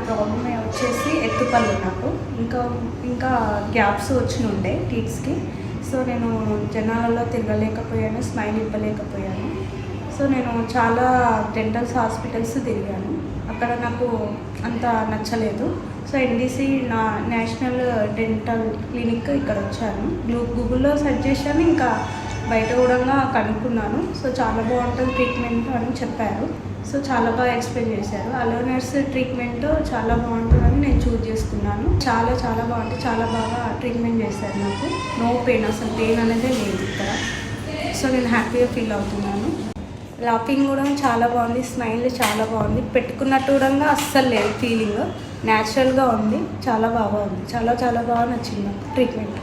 Problem వచ్చేసి ఎత్తుపళ్ళు నాకు ఇంకా ఇంకా గ్యాప్స్ వచ్చి ఉండే టీత్స్కి. సో నేను జనాలలో తిరగలేకపోయాను, స్మైల్ ఇవ్వలేకపోయాను. సో నేను చాలా డెంటల్స్ హాస్పిటల్స్ తిరిగాను, అక్కడ నాకు అంత నచ్చలేదు. So NDC national dental clinic ఇక్కడ వచ్చాను. గూగుల్లో సెర్చ్ చేశాను, ఇంకా బయట కూడా కనుక్కున్నాను. సో చాలా బాగుంటుంది ట్రీట్మెంట్ అని చెప్పారు. సో చాలా బాగా ఎక్స్ప్లెయిన్ చేశారు. అలోనర్స్ ట్రీట్మెంట్ చాలా బాగుంటుందని నేను చూస్ చేసుకున్నాను. చాలా చాలా బాగుంటుంది, చాలా బాగా ట్రీట్మెంట్ చేశారు నాకు. నో పెయిన్, అసలు పెయిన్ అనేది లేదు ఇక్కడ. సో నేను హ్యాపీగా ఫీల్ అవుతున్నాను. లాఫింగ్ కూడా చాలా బాగుంది, స్మైల్ చాలా బాగుంది, పెట్టుకున్నట్టు కూడా అస్సలు లేదు ఫీలింగ్, న్యాచురల్గా ఉంది, చాలా బాగా ఉంది, చాలా చాలా బాగా నచ్చింది నాకు ట్రీట్మెంట్.